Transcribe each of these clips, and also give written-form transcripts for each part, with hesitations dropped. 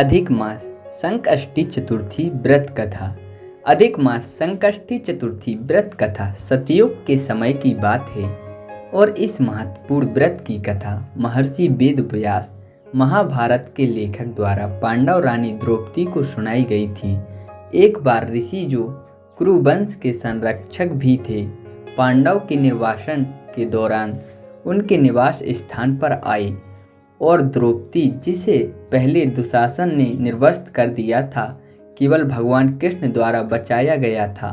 अधिक मास संकष्टी चतुर्थी व्रत कथा। अधिक मास संकष्टी चतुर्थी व्रत कथा सतयुग के समय की बात है और इस महत्वपूर्ण व्रत की कथा महर्षि वेद व्यास महाभारत के लेखक द्वारा पांडव रानी द्रौपदी को सुनाई गई थी। एक बार ऋषि जो कुरुवंश के संरक्षक भी थे, पांडव के निर्वासन के दौरान उनके निवास स्थान पर आए और द्रौपदी, जिसे पहले दुशासन ने निर्वस्त्र कर दिया था, केवल भगवान कृष्ण द्वारा बचाया गया था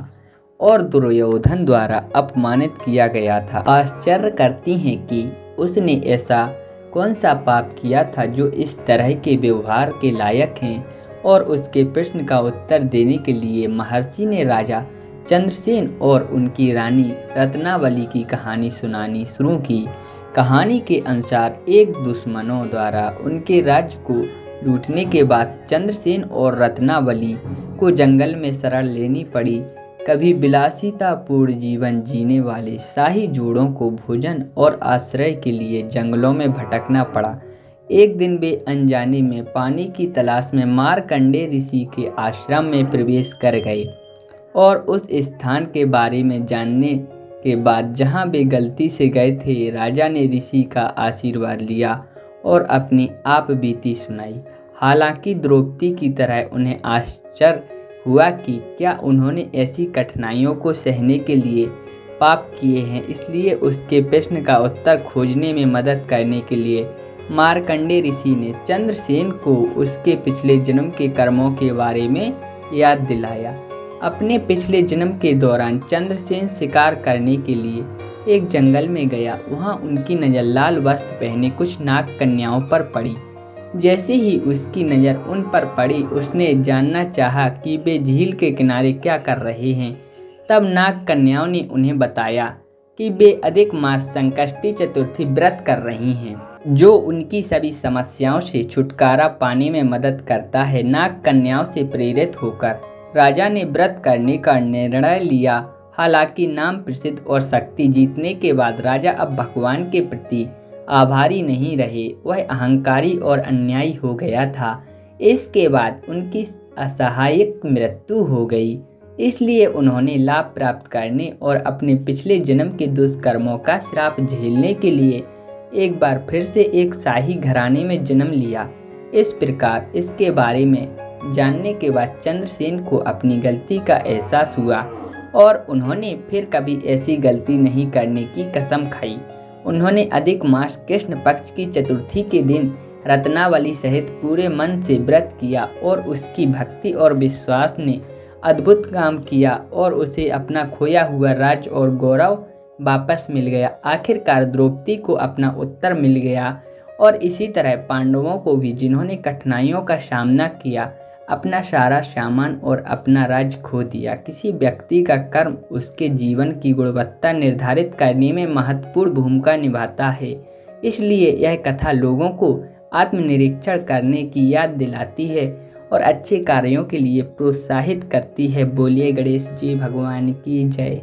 और दुर्योधन द्वारा अपमानित किया गया था। आश्चर्य करती हैं कि उसने ऐसा कौन सा पाप किया था जो इस तरह के व्यवहार के लायक हैं, और उसके प्रश्न का उत्तर देने के लिए महर्षि ने राजा चंद्रसेन और उनकी रानी रत्नावली की कहानी सुनानी शुरू की। कहानी के अनुसार एक दुश्मनों द्वारा उनके राज्य को लूटने के बाद चंद्रसेन और रत्नावली को जंगल में शरण लेनी पड़ी। कभी विलासितापूर्ण जीवन जीने वाले शाही जोड़ों को भोजन और आश्रय के लिए जंगलों में भटकना पड़ा। एक दिन वे अनजाने में पानी की तलाश में मार्कंडेय ऋषि के आश्रम में प्रवेश कर गए और उस स्थान के बारे में जानने के बाद जहां वे गलती से गए थे, राजा ने ऋषि का आशीर्वाद लिया और अपनी आप बीती सुनाई। हालांकि द्रौपदी की तरह उन्हें आश्चर्य हुआ कि क्या उन्होंने ऐसी कठिनाइयों को सहने के लिए पाप किए हैं, इसलिए उसके प्रश्न का उत्तर खोजने में मदद करने के लिए मार्कंडेय ऋषि ने चंद्रसेन को उसके पिछले जन्म के कर्मों के बारे में याद दिलाया। अपने पिछले जन्म के दौरान चंद्रसेन शिकार करने के लिए एक जंगल में गया। वहां उनकी नज़र लाल वस्त्र पहने कुछ नाग कन्याओं पर पड़ी। जैसे ही उसकी नज़र उन पर पड़ी, उसने जानना चाहा कि वे झील के किनारे क्या कर रहे हैं। तब नाग कन्याओं ने उन्हें बताया कि वे अधिक मास संकष्टी चतुर्थी व्रत कर रही हैं, जो उनकी सभी समस्याओं से छुटकारा पाने में मदद करता है। नाग कन्याओं से प्रेरित होकर राजा ने व्रत करने का निर्णय लिया। हालांकि नाम प्रसिद्ध और शक्ति जीतने के बाद राजा अब भगवान के प्रति आभारी नहीं रहे, वह अहंकारी और अन्यायी हो गया था। इसके बाद उनकी असहायक मृत्यु हो गई, इसलिए उन्होंने लाभ प्राप्त करने और अपने पिछले जन्म के दुष्कर्मों का श्राप झेलने के लिए एक बार फिर से एक शाही घराने में जन्म लिया। इस प्रकार इसके बारे में जानने के बाद चंद्रसेन को अपनी गलती का एहसास हुआ और उन्होंने फिर कभी ऐसी गलती नहीं करने की कसम खाई। उन्होंने अधिक मास कृष्ण पक्ष की चतुर्थी के दिन रत्नावली सहित पूरे मन से व्रत किया और उसकी भक्ति और विश्वास ने अद्भुत काम किया और उसे अपना खोया हुआ राज्य और गौरव वापस मिल गया। आखिरकार द्रौपदी को अपना उत्तर मिल गया और इसी तरह पांडवों को भी, जिन्होंने कठिनाइयों का सामना किया, अपना सारा सामान और अपना राज्य खो दिया। किसी व्यक्ति का कर्म उसके जीवन की गुणवत्ता निर्धारित करने में महत्वपूर्ण भूमिका निभाता है। इसलिए यह कथा लोगों को आत्मनिरीक्षण करने की याद दिलाती है और अच्छे कार्यों के लिए प्रोत्साहित करती है। बोलिए गणेश जी भगवान की जय।